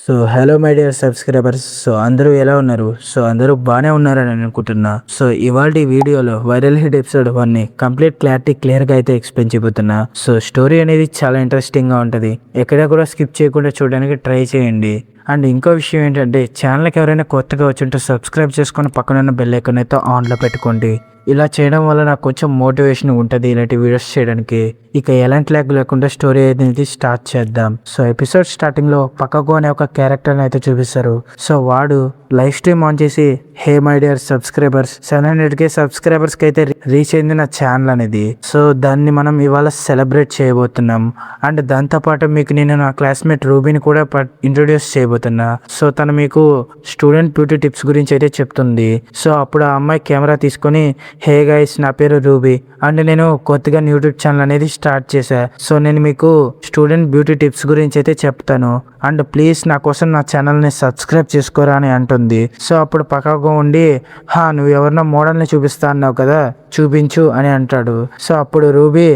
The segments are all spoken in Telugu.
So hello my dear subscribers. So అందరూ ఎలా ఉన్నారు? సో అందరూ బాగానే ఉన్నారని అనుకుంటున్నా. సో ఇవాళ వీడియోలో వైరల్ హిట్ ఎపిసోడ్ 1 కంప్లీట్ క్లియర్గా అయితే ఎక్స్ప్లెయిన్ చేయబోతున్నా. సో స్టోరీ అనేది చాలా ఇంట్రెస్టింగ్గా ఉంటుంది. ఎక్కడ కూడా స్కిప్ చేయకుండా చూడడానికి ట్రై చేయండి. అండ్ ఇంకో విషయం ఏంటంటే, ఛానల్కి ఎవరైనా కొత్తగా వచ్చుంటే సబ్స్క్రైబ్ చేసుకొని పక్కన ఉన్న బెల్ ఐకాన్ అయితే ఆన్లో పెట్టుకోండి. ఇలా చేయడం వల్ల నాకు కొంచెం మోటివేషన్ ఉంటుంది ఇలాంటి వీడియోస్ చేయడానికి. ఇక ఎలాంటి ల్యాగ్ లేకుండా స్టోరీ అనేది స్టార్ట్ చేద్దాం. సో ఎపిసోడ్ స్టార్టింగ్ లో పక్కకు అనే ఒక క్యారెక్టర్ అయితే చూపిస్తారు. సో వాడు లైవ్ స్ట్రీమ్ ఆన్ చేసి, hey my dear subscribers, 700K subscribers కి అయితే రీచ్ అయింది నా ఛానల్ అనేది. సో దాన్ని మనం ఇవాళ సెలబ్రేట్ చేయబోతున్నాం. అండ్ దాంతో పాటు మీకు నేను నా క్లాస్మేట్ రూబీని కూడా ఇంట్రొడ్యూస్ చేయబోతున్నా. సో తను మీకు స్టూడెంట్ బ్యూటీ టిప్స్ గురించి అయితే చెప్తుంది. సో అప్పుడు ఆ అమ్మాయి కెమెరా తీసుకొని, హే గైస్, నా పేరు రూబీ అండ్ నేను కొత్తగా యూట్యూబ్ ఛానల్ అనేది స్టార్ట్ చేశా. సో నేను మీకు స్టూడెంట్ బ్యూటీ టిప్స్ గురించి అయితే చెప్తాను అండ్ ప్లీజ్ నా కోసం నా ఛానల్ని సబ్స్క్రైబ్ చేసుకోరా అని అంటుంది. సో అప్పుడు పక్కగా ఉండి, నువ్వు ఎవరినో మోడల్ని చూపిస్తా అన్నావు కదా, చూపించు అని అంటాడు. సో అప్పుడు రూబీ,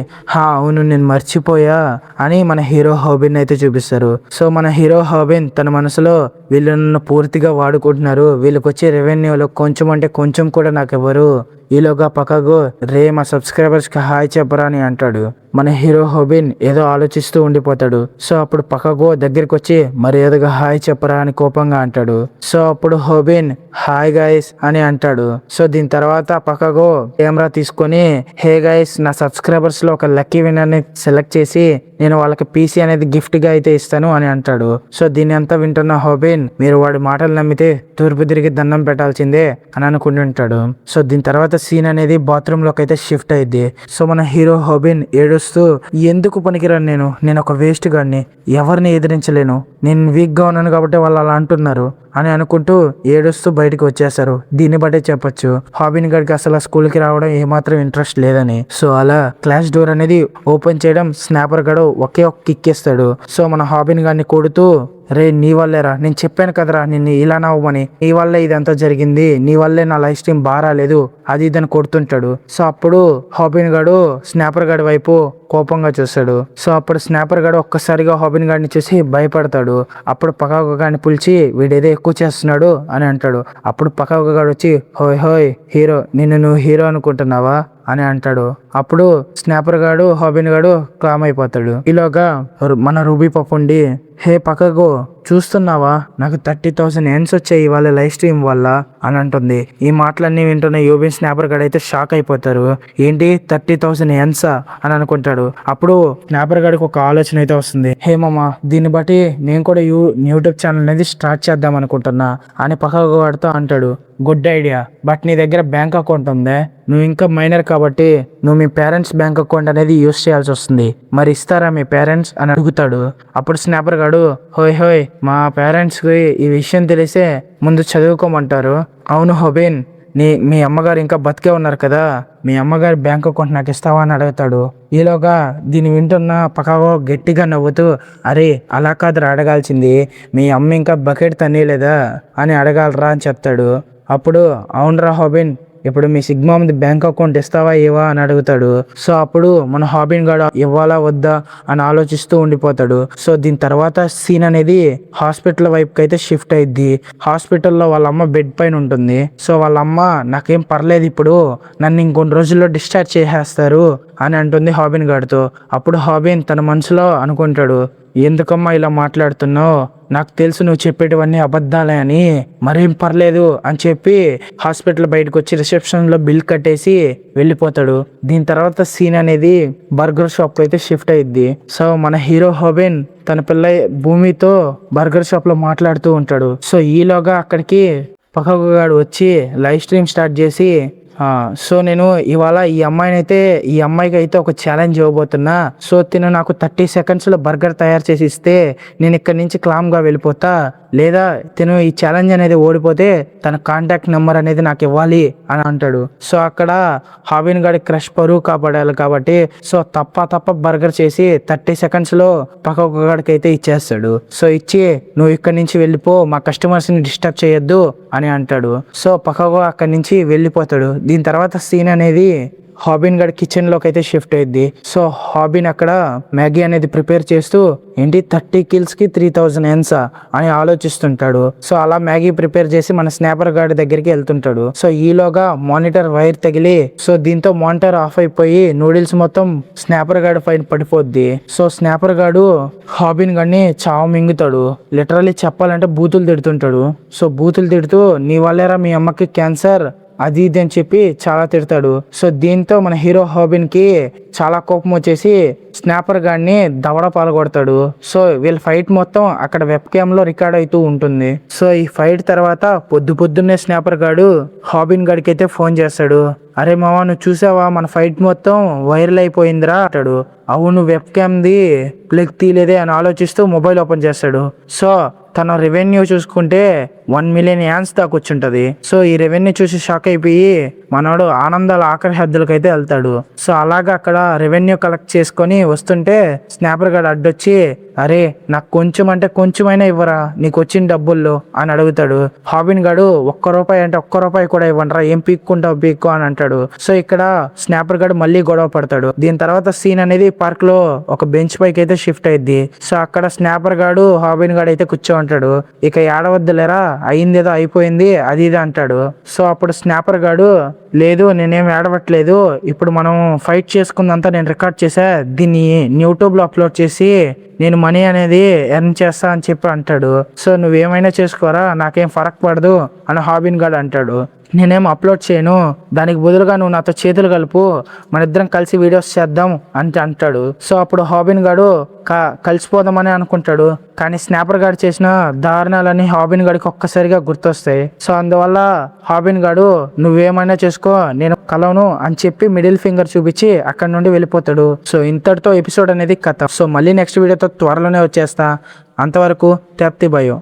అవును నేను మర్చిపోయా అని మన హీరో హోబిన్ అయితే చూపిస్తారు. సో మన హీరో హోబిన్ తన మనసులో, వీళ్ళు నన్ను పూర్తిగా వాడుకుంటున్నారు, వీళ్ళకి వచ్చే రెవెన్యూలో కొంచెం అంటే కొంచెం కూడా నాకు ఎవరు, ఈలోగా పక్కకు, రే మా సబ్స్క్రైబర్స్కి హాయ్ చెప్పరా అని అంటాడు. మన హీరో హోబిన్ ఏదో ఆలోచిస్తూ ఉండిపోతాడు. సో అప్పుడు పక్కకు దగ్గరికి వచ్చి, మరి ఏదోగా హాయ్ చెప్పరా అని కోపంగా అంటాడు. సో అప్పుడు హోబిన్ హాయ్ గైస్ అని అంటాడు. సో దీని తర్వాత పక్కకు కెమెరా తీసుకొని, హే గైస్, నా సబ్స్క్రైబర్స్ లో ఒక లక్కీ విన్నర్ ని సెలెక్ట్ చేసి నేను వాళ్ళకి పీసీ అనేది గిఫ్ట్ గా అయితే ఇస్తాను అని అంటాడు. సో దీని అంతా వింటున్న హోబిన్, మీరు వాడి మాటలు నమ్మితే తూర్పు తిరిగి దండం పెట్టాల్సిందే అని అనుకుంటుంటాడు. సో దీని తర్వాత సీన్ అనేది బాత్రూమ్ లోకి అయితే షిఫ్ట్ అయింది. సో మన హీరో హోబిన్ ఏడుస్తూ, ఎందుకు పనికిరాను, నేను ఒక వేస్ట్ గాడిని, ఎవరిని ఎదిరించలేను, నేను వీక్ గా ఉన్నాను కాబట్టి వాళ్ళు అలా అంటున్నారు అని అనుకుంటూ ఏడుస్తూ బయటకు వచ్చేస్తారు. దీన్ని బట్టే చెప్పొచ్చు హాబిన్ గడికి అసలు స్కూల్కి రావడం ఏమాత్రం ఇంట్రెస్ట్ లేదని. సో అలా క్లాస్ డోర్ అనేది ఓపెన్ చేయడం స్నాపర్ గడు ఒకే ఒక కిక్ ఇస్తాడు. సో మన హాబిన్ గారిని కొడుతూ, రే నీ వల్లేరా, నేను చెప్పాను కదరా నిన్ను ఇలా నవ్వమని, నీ వల్లే ఇదంతా జరిగింది, నీ వల్లే నా లైఫ్ స్ట్రీమ్ బారాలేదు, అది ఇదని కొడుతుంటాడు. సో అప్పుడు హాబిన్ గడు స్నాపర్ గడి వైపు కోపంగా చూస్తాడు. సో అప్పుడు స్నాపర్ గడు ఒక్కసారిగా హాబిన్ గాడిని చూసి భయపడతాడు. అప్పుడు పక్కకు గాడిని పిలిచి, వీడేదో ఎక్కువ చేస్తున్నాడు అని అంటాడు. అప్పుడు పక్కకు గాడు వచ్చి, హోయ్ హోయ్ హీరో, నిన్ను నువ్వు హీరో అనుకుంటున్నావా అని అంటాడు. అప్పుడు స్నాపర్ గాడు హాబిన్ గాడు క్లామ్ అయిపోతాడు. ఈలోగా మన రూబీ పప్పుండి, హే పక్కకు చూస్తున్నావా, నాకు 30,000 ఎన్స్ వచ్చాయి ఇవాళ లైవ్ స్ట్రీమ్ వల్ల అని అంటుంది. ఈ మాటలన్నీ వింటున్న యోబిన్ స్నాపర్ గడ్ అయితే షాక్ అయిపోతారు. ఏంటి 30,000 ఎన్సా అని అనుకుంటాడు. అప్పుడు స్నాపర్ గడికి ఒక ఆలోచన అయితే వస్తుంది. హే మామ, దీన్ని బట్టి నేను కూడా యూట్యూబ్ ఛానల్ అనేది స్టార్ట్ చేద్దాం అనుకుంటున్నా అని పక్కకు వాడుతూ అంటాడు. గుడ్ ఐడియా, బట్ నీ దగ్గర బ్యాంక్ అకౌంట్ ఉందే, నువ్వు ఇంకా మైనర్ కాబట్టి నువ్వు మీ పేరెంట్స్ బ్యాంక్ అకౌంట్ అనేది యూస్ చేయాల్సి వస్తుంది, మరి ఇస్తారా మీ పేరెంట్స్ అని అడుగుతాడు. అప్పుడు స్నాపర్ గాడు, హోయ్ హోయ్, మా పేరెంట్స్కి ఈ విషయం తెలిసే ముందు చదువుకోమంటారు. అవును హోబిన్, మీ అమ్మగారు ఇంకా బతికే ఉన్నారు కదా, మీ అమ్మగారి బ్యాంక్ అకౌంట్ నాకు ఇస్తావా అని అడుగుతాడు. ఈలోగా దీన్ని వింటున్న పక్కగా గట్టిగా నవ్వుతూ, అరే అలా కాదురా అడగాల్సింది, మీ అమ్మ ఇంకా బకెట్ తన్నీలేదా అని అడగాలరా అని చెప్తాడు. అప్పుడు అవునరా హాబిన్, ఇప్పుడు మీ సిగ్మా మీద బ్యాంక్ అకౌంట్ ఇస్తావా ఇవా అని అడుగుతాడు. సో అప్పుడు మన హాబిన్ గాడు ఇవ్వాలా వద్దా అని ఆలోచిస్తూ ఉండిపోతాడు. సో దీని తర్వాత సీన్ అనేది హాస్పిటల్ వైపుకి అయితే షిఫ్ట్ అయింది. హాస్పిటల్లో వాళ్ళ అమ్మ బెడ్ పైన ఉంటుంది. సో వాళ్ళ అమ్మ, నాకేం పర్లేదు, ఇప్పుడు నన్ను ఇంకొన్ని రోజుల్లో డిశ్చార్జ్ చేసేస్తారు అని అంటుంది హాబిన్ గాడితో. అప్పుడు హాబిన్ తన మనసులో అనుకుంటాడు, ఎందుకమ్మా ఇలా మాట్లాడుతున్నావు, నాకు తెలుసు నువ్వు చెప్పేటివన్నీ అబద్ధాలే అని, మరేం పర్లేదు అని చెప్పి హాస్పిటల్ బయటకు వచ్చి రిసెప్షన్లో బిల్ కట్టేసి వెళ్ళిపోతాడు. దీని తర్వాత సీన్ అనేది బర్గర్ షాప్కి అయితే షిఫ్ట్ అయ్యిద్ది. సో మన హీరో హోబిన్ తన పిల్ల భూమితో బర్గర్ షాప్లో మాట్లాడుతూ ఉంటాడు. సో ఈలోగా అక్కడికి పక్కకు గాడు వచ్చి లైవ్ స్ట్రీమ్ స్టార్ట్ చేసి, సో నేను ఇవాళ ఈ అమ్మాయికి అయితే ఒక ఛాలెంజ్ ఇవ్వబోతున్నా. సో తిను నాకు 30 సెకండ్స్లో బర్గర్ తయారు చేసి ఇస్తే నేను ఇక్కడి నుంచి క్లామ్గా వెళ్ళిపోతా, లేదా తిను ఈ ఛాలెంజ్ అనేది ఓడిపోతే తన కాంటాక్ట్ నెంబర్ అనేది నాకు ఇవ్వాలి అని అంటాడు. సో అక్కడ హాబిన్ గాడి క్రష్ పరువు కాపాడాలి కాబట్టి సో తప్ప బర్గర్ చేసి 30 సెకండ్స్లో పక్క గాడికి అయితే ఇచ్చేస్తాడు. సో ఇచ్చి, నువ్వు ఇక్కడి నుంచి వెళ్ళిపో, మా కస్టమర్స్ని డిస్టర్బ్ చేయొద్దు అని అంటాడు. సో పక్కగా అక్కడి నుంచి వెళ్ళిపోతాడు. దీని తర్వాత సీన్ అనేది హాబిన్ గడ్ కిచెన్ లోకి అయితే షిఫ్ట్ అయ్యింది. సో హాబిన్ అక్కడ మ్యాగీ అనేది ప్రిపేర్ చేస్తూ ఏంటి 30 kills కి 3000 ఎన్సా అని ఆలోచిస్తుంటాడు. సో అలా మ్యాగీ ప్రిపేర్ చేసి మన స్నాపర్ గార్డ్ దగ్గరికి వెళ్తుంటాడు. సో ఈలోగా మానిటర్ వైర్ తగిలి సో దీంతో మానిటర్ ఆఫ్ అయిపోయి నూడిల్స్ మొత్తం స్నాపర్ గార్డ్ పైన పడిపోద్ది. సో స్నాపర్ గార్డు హాబిన్ గడ్ని చావ మింగుతాడు. లిటరల్లీ చెప్పాలంటే బూతులు తిడుతుంటాడు. సో బూతులు తిడుతూ నీ వల్లేరా మీ అమ్మకి క్యాన్సర్ అది ఇది అని చెప్పి చాలా తిడతాడు. సో దీంతో మన హీరో హాబిన్ కి చాలా కోపం వచ్చేసి స్నాపర్ గాడిని దవడ పాల్గొడతాడు. సో వీళ్ళ ఫైట్ మొత్తం అక్కడ వెబ్ క్యామ్ లో రికార్డ్ అవుతూ ఉంటుంది. సో ఈ ఫైట్ తర్వాత పొద్దున్నే స్నాపర్ గాడు హాబిన్ గడికి అయితే ఫోన్ చేస్తాడు. అరే మావా నువ్వు చూసావా మన ఫైట్ మొత్తం వైరల్ అయిపోయిందిరా అంటాడు. అవును వెబ్ క్యామ్ది ప్లగ్ తీయలేదే అని ఆలోచిస్తూ మొబైల్ ఓపెన్ చేస్తాడు. సో తన రెవెన్యూ చూసుకుంటే 1 million యాన్స్ దాకా వచ్చుంటది. సో ఈ రెవెన్యూ చూసి షాక్ అయిపోయి మనోడు ఆనందాల ఆఖరి హద్దులకు అయితే వెళ్తాడు. సో అలాగా అక్కడ రెవెన్యూ కలెక్ట్ చేసుకొని వస్తుంటే స్నాపర్ గాడు అడ్డొచ్చి అరే నాకు కొంచెం అంటే కొంచెమైనా ఇవ్వరా నీకు వచ్చిన డబ్బుల్లో అని అడుగుతాడు. హాబిన్ గాడు ₹1 అంటే ₹1 కూడా ఇవ్వనరా ఏం పీక్కుంటావు పీక్కో అని అంటాడు. సో ఇక్కడ స్నాపర్ గాడు మళ్ళీ గొడవ పడతాడు. దీని తర్వాత సీన్ అనేది పార్క్ లో ఒక బెంచ్ పైకి అయితే షిఫ్ట్ అయింది. సో అక్కడ స్నాపర్ గాడు హాబిన్ గాడు అయితే కూర్చోంటాడు. ఇక ఏడవద్దులేరా అయిందేదో అయిపోయింది అది ఇది అంటాడు. సో అప్పుడు స్నాపర్ గాడు లేదు నేనేం ఏడవట్లేదు, ఇప్పుడు మనం ఫైట్ చేసుకుందంతా నేను రికార్డ్ చేసా, దీన్ని యూట్యూబ్ లో అప్లోడ్ చేసి నేను మనీ అనేది ఎర్న్ చేస్తా అని చెప్పి అంటాడు. సో నువ్వేమైనా చేసుకోరా నాకేం ఫరక్ పడదు అని హాబిన్ గాడు అంటాడు. నేనేం అప్లోడ్ చేయను, దానికి బదులుగా నువ్వు నాతో చేతులు కలుపు మన ఇద్దరం కలిసి వీడియోస్ చేద్దాం అని అంటాడు. సో అప్పుడు హాబిన్ గాడు కలిసిపోదామని అనుకుంటాడు. కానీ స్నాపర్ గాడు చేసిన దారుణాలన్నీ హాబిన్ గాడికి ఒక్కసారిగా గుర్తొస్తాయి. సో అందువల్ల హాబిన్ గాడు నువ్వేమైనా చేసుకో నేను కలవను అని చెప్పి మిడిల్ ఫింగర్ చూపించి అక్కడ నుండి వెళ్ళిపోతాడు. సో ఇంతటితో ఎపిసోడ్ అనేది కథ. సో మళ్ళీ నెక్స్ట్ వీడియోతో త్వరలోనే వచ్చేస్తా. అంతవరకు తెప్తి భయం.